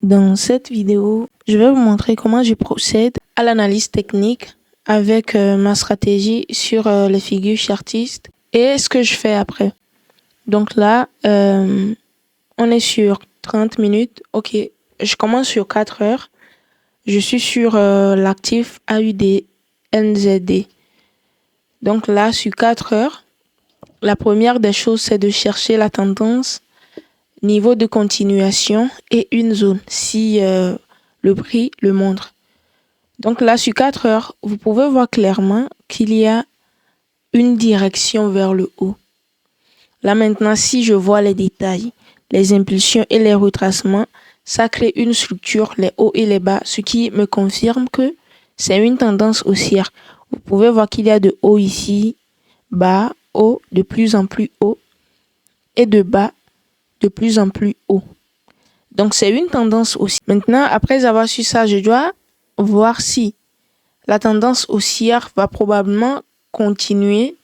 Dans cette vidéo, je vais vous montrer comment je procède à l'analyse technique avec ma stratégie sur les figures chartistes et ce que je fais après. Donc là, on est sur 30 minutes. Ok, je commence sur 4 heures. Je suis sur l'actif AUD NZD. Donc là, sur 4 heures, la première des choses, c'est de chercher la tendance, niveau de continuation et une zone si le prix le montre. Donc là, sur 4 heures, vous pouvez voir clairement qu'il y a une direction vers le haut. Là maintenant, si je vois les détails, les impulsions et les retracements, ça crée une structure, les hauts et les bas, ce qui me confirme que c'est une tendance haussière. Vous pouvez voir qu'il y a de haut ici, bas, haut, de plus en plus haut, et de bas, de plus en plus haut. Donc, c'est une tendance haussière. Maintenant, après avoir su ça, je dois voir si la tendance haussière va probablement continuer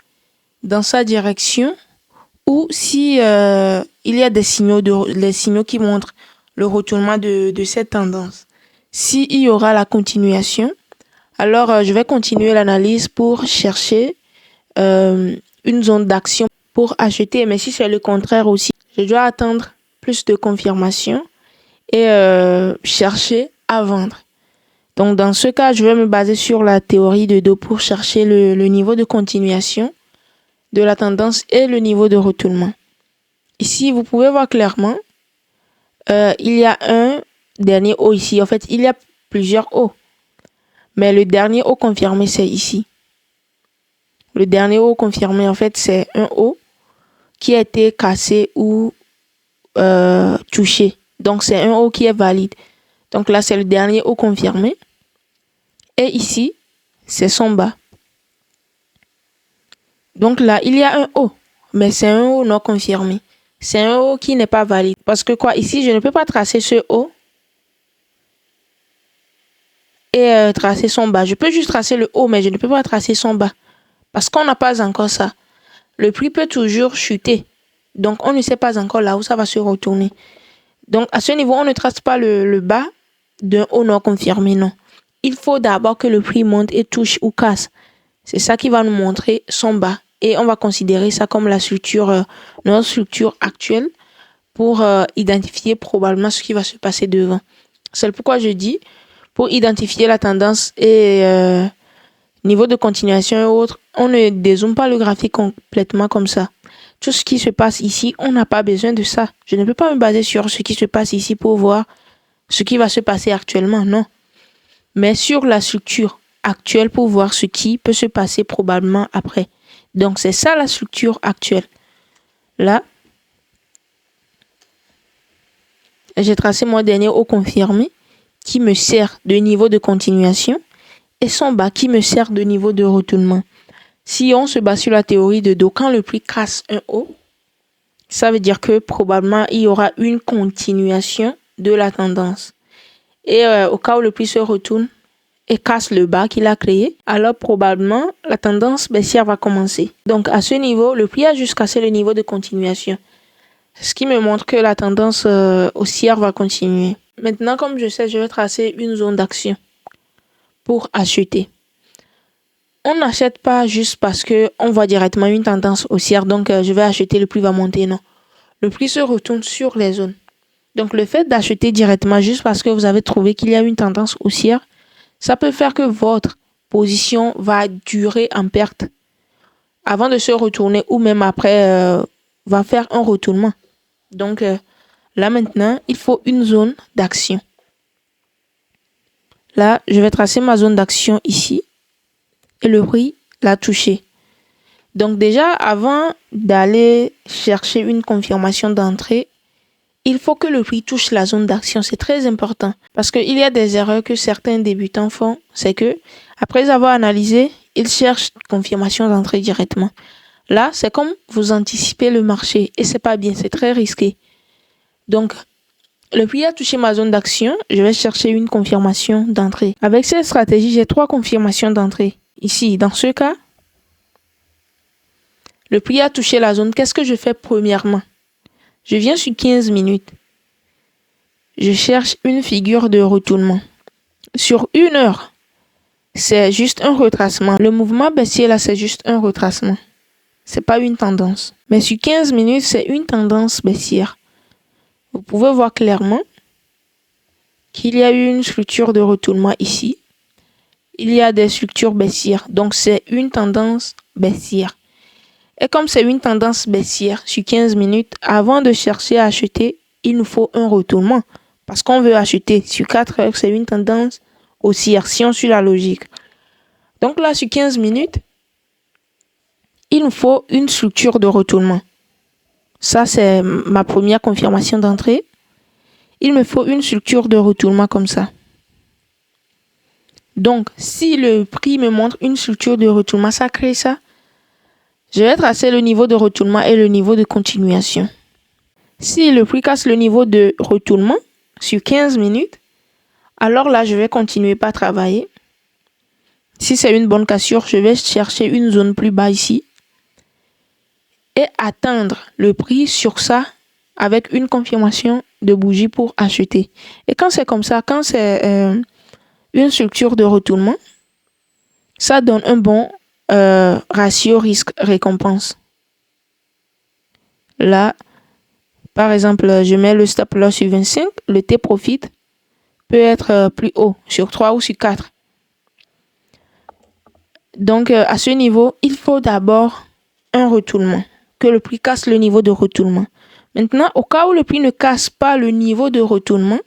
dans sa direction ou si il y a des signaux, les signaux qui montrent le retournement de cette tendance. S'il y aura la continuation, alors je vais continuer l'analyse pour chercher une zone d'action pour acheter. Mais si c'est le contraire aussi, je dois attendre plus de confirmation et chercher à vendre. Donc dans ce cas, je vais me baser sur la théorie de dos pour chercher le niveau de continuation de la tendance et le niveau de retournement. Ici, vous pouvez voir clairement, il y a un dernier haut ici. En fait, il y a plusieurs hauts. Mais le dernier haut confirmé, c'est ici. Le dernier haut confirmé, en fait, c'est un haut qui a été cassé ou touché. Donc, c'est un haut qui est valide. Donc là, c'est le dernier haut confirmé. Et ici, c'est son bas. Donc là, il y a un haut, mais c'est un haut non confirmé. C'est un haut qui n'est pas valide. Parce que quoi, ici, je ne peux pas tracer ce haut et tracer son bas. Je peux juste tracer le haut, mais je ne peux pas tracer son bas. Parce qu'on n'a pas encore ça. Le prix peut toujours chuter. Donc, on ne sait pas encore là où ça va se retourner. Donc, à ce niveau, on ne trace pas le bas d'un haut non confirmé, non. Il faut d'abord que le prix monte et touche ou casse. C'est ça qui va nous montrer son bas. Et on va considérer ça comme la structure, notre structure actuelle pour identifier probablement ce qui va se passer devant. C'est pourquoi je dis, pour identifier la tendance et niveau de continuation et autres, on ne dézoome pas le graphique complètement comme ça. Tout ce qui se passe ici, on n'a pas besoin de ça. Je ne peux pas me baser sur ce qui se passe ici pour voir ce qui va se passer actuellement, non. Mais sur la structure actuelle pour voir ce qui peut se passer probablement après. Donc, c'est ça la structure actuelle. Là, j'ai tracé mon dernier haut confirmé qui me sert de niveau de continuation et son bas qui me sert de niveau de retournement. Si on se base sur la théorie de dos, quand le prix casse un haut, ça veut dire que probablement il y aura une continuation de la tendance. Et au cas où le prix se retourne et casse le bas qu'il a créé, alors probablement la tendance baissière va commencer. Donc à ce niveau, le prix a juste cassé le niveau de continuation. Ce qui me montre que la tendance haussière va continuer. Maintenant, comme je sais, je vais tracer une zone d'action pour acheter. On n'achète pas juste parce qu'on voit directement une tendance haussière, donc je vais acheter, le prix va monter, non. Le prix se retourne sur les zones. Donc le fait d'acheter directement juste parce que vous avez trouvé qu'il y a une tendance haussière, ça peut faire que votre position va durer en perte avant de se retourner ou même après va faire un retournement. Donc là maintenant, il faut une zone d'action. Là, je vais tracer ma zone d'action ici et le prix l'a touché. Donc déjà, avant d'aller chercher une confirmation d'entrée, il faut que le prix touche la zone d'action. C'est très important parce qu'il y a des erreurs que certains débutants font. C'est que après avoir analysé, ils cherchent confirmation d'entrée directement. Là, c'est comme vous anticipez le marché et c'est pas bien, c'est très risqué. Donc, le prix a touché ma zone d'action, je vais chercher une confirmation d'entrée. Avec cette stratégie, j'ai 3 confirmations d'entrée. Ici, dans ce cas, le prix a touché la zone. Qu'est-ce que je fais premièrement? Je viens sur 15 minutes. je cherche une figure de retournement. Sur 1 heure, c'est juste un retracement. Le mouvement baissier là, c'est juste un retracement. C'est pas une tendance. Mais sur 15 minutes, c'est une tendance baissière. Vous pouvez voir clairement qu'il y a eu une structure de retournement ici. Il y a des structures baissières. Donc, c'est une tendance baissière. Et comme c'est une tendance baissière sur 15 minutes, avant de chercher à acheter, il nous faut un retournement. Parce qu'on veut acheter. Sur 4 heures, c'est une tendance haussière, si on suit la logique. Donc là, sur 15 minutes, il nous faut une structure de retournement. Ça, c'est ma première confirmation d'entrée. Il me faut une structure de retournement comme ça. Donc, si le prix me montre une structure de retournement, ça crée ça. Je vais tracer le niveau de retournement et le niveau de continuation. Si le prix casse le niveau de retournement sur 15 minutes, alors là, je vais continuer par travailler. Si c'est une bonne cassure, je vais chercher une zone plus bas ici et atteindre le prix sur ça avec une confirmation de bougie pour acheter. Et quand c'est comme ça, quand c'est une structure de retournement, ça donne un bon ratio risque-récompense. Là, par exemple, je mets le stop loss sur 25, le T-profit peut être plus haut, sur 3 ou sur 4. Donc, à ce niveau, il faut d'abord un retournement, que le prix casse le niveau de retournement. Maintenant, au cas où le prix ne casse pas le niveau de retournement,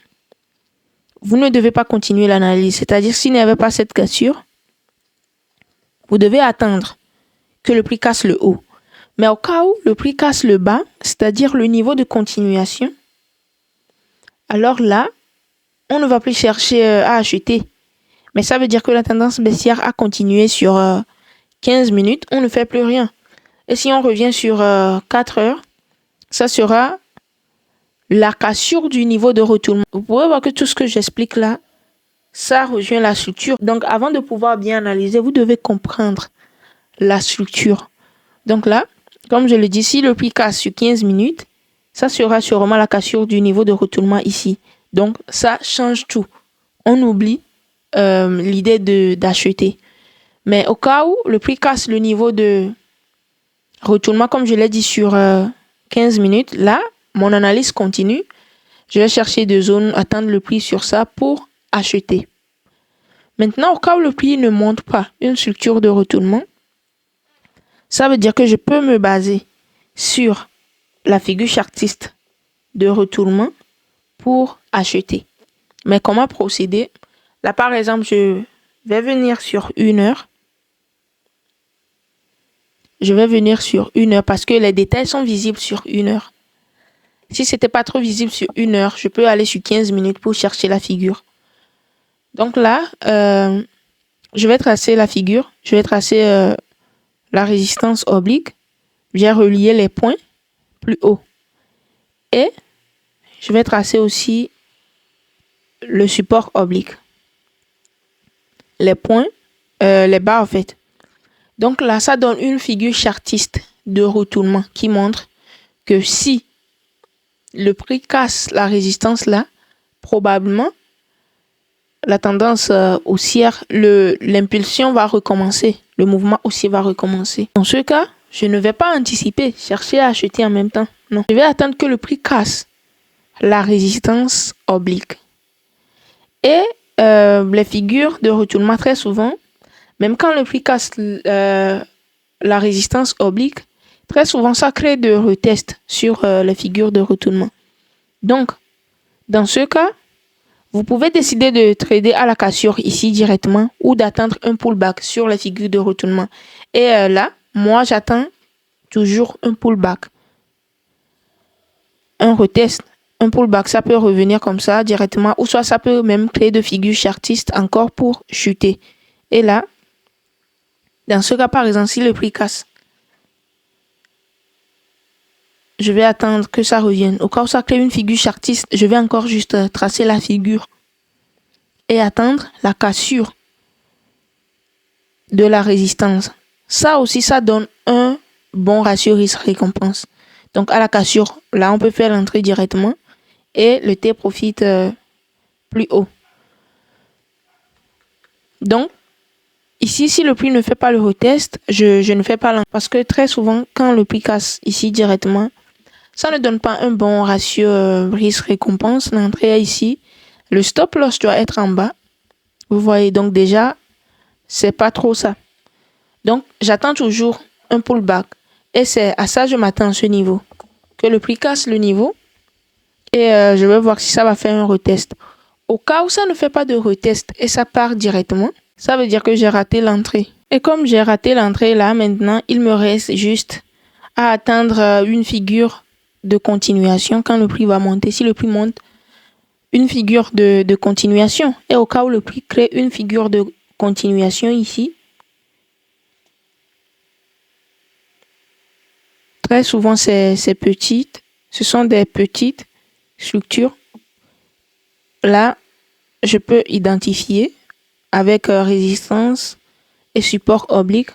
vous ne devez pas continuer l'analyse. C'est-à-dire, s'il n'y avait pas cette cassure, vous devez attendre que le prix casse le haut. Mais au cas où le prix casse le bas, c'est-à-dire le niveau de continuation, alors là, on ne va plus chercher à acheter. Mais ça veut dire que la tendance baissière a continué sur 15 minutes, on ne fait plus rien. Et si on revient sur 4 heures, ça sera la cassure du niveau de retournement. Vous pouvez voir que tout ce que j'explique là, ça rejoint la structure. Donc, avant de pouvoir bien analyser, vous devez comprendre la structure. Donc là, comme je le dis, si le prix casse sur 15 minutes, ça sera sûrement la cassure du niveau de retournement ici. Donc, ça change tout. On oublie l'idée d'acheter. Mais au cas où le prix casse le niveau de retournement, comme je l'ai dit sur 15 minutes, là, mon analyse continue. Je vais chercher des zones, attendre le prix sur ça pour acheter. Maintenant, au cas où le prix ne montre pas une structure de retournement, ça veut dire que je peux me baser sur la figure chartiste de retournement pour acheter. Mais comment procéder? Là, par exemple, je vais venir sur 1 heure. Je vais venir sur 1 heure parce que les détails sont visibles sur 1 heure. Si ce n'était pas trop visible sur 1 heure, je peux aller sur 15 minutes pour chercher la figure. Donc là, je vais tracer la figure. Je vais tracer la résistance oblique. J'ai relié les points plus haut. Et je vais tracer aussi le support oblique. Les points, les barres en fait. Donc là, ça donne une figure chartiste de retournement qui montre que si le prix casse la résistance là, probablement la tendance haussière, l'impulsion va recommencer. Le mouvement haussier va recommencer. Dans ce cas, je ne vais pas anticiper, chercher à acheter en même temps. Non, je vais attendre que le prix casse la résistance oblique. Et les figures de retournement, très souvent, même quand le prix casse la résistance oblique, très souvent, ça crée de retests sur les figures de retournement. Donc, dans ce cas, vous pouvez décider de trader à la cassure ici directement ou d'attendre un pullback sur les figures de retournement. Et là, moi, j'attends toujours un pullback. Un retest, un pullback, ça peut revenir comme ça directement ou soit ça peut même créer de figures chartistes encore pour chuter. Et là, dans ce cas, par exemple, si le prix casse, je vais attendre que ça revienne. Au cas où ça crée une figure chartiste, je vais encore juste tracer la figure et attendre la cassure de la résistance. Ça aussi, ça donne un bon ratio risque-récompense. Donc, à la cassure, là, on peut faire l'entrée directement et le take profit plus haut. Donc, ici, si le prix ne fait pas le retest, je ne fais pas l'entrée. Parce que très souvent, quand le prix casse ici directement, ça ne donne pas un bon ratio risque-récompense. L'entrée est ici. Le stop loss doit être en bas. Vous voyez, donc déjà, c'est pas trop ça. Donc, j'attends toujours un pullback. Et c'est à ça que je m'attends à ce niveau. Que le prix casse le niveau. Et je vais voir si ça va faire un retest. Au cas où ça ne fait pas de retest et ça part directement, ça veut dire que j'ai raté l'entrée. Et comme j'ai raté l'entrée là, maintenant, il me reste juste à atteindre une figure de continuation quand le prix va monter. Si le prix monte, une figure de continuation. Et au cas où le prix crée une figure de continuation ici, très souvent c'est petites, ce sont des petites structures. Là, je peux identifier avec résistance et support oblique.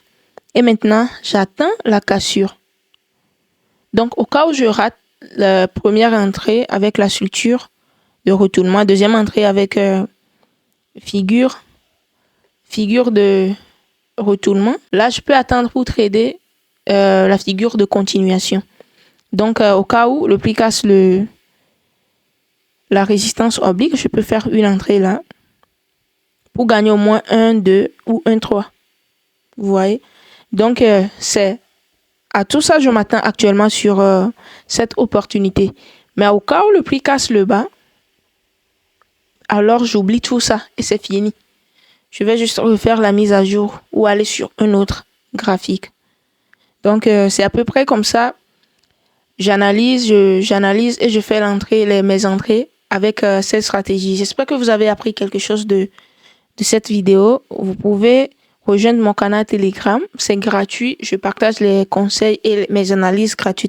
Et maintenant, j'attends la cassure. Donc, au cas où je rate la première entrée avec la structure de retournement, deuxième entrée avec figure de retournement, là, je peux attendre pour trader la figure de continuation. Donc, au cas où le prix casse la résistance oblique, je peux faire une entrée là pour gagner au moins 1, 2 ou 1, 3. Vous voyez? Donc, c'est à tout ça, je m'attends actuellement sur cette opportunité. Mais au cas où le prix casse le bas, alors j'oublie tout ça et c'est fini. Je vais juste refaire la mise à jour ou aller sur un autre graphique. Donc, c'est à peu près comme ça. J'analyse et je fais mes entrées avec cette stratégie. J'espère que vous avez appris quelque chose de cette vidéo. Vous pouvez rejoindre mon canal Telegram. C'est gratuit. Je partage les conseils et mes analyses gratuites.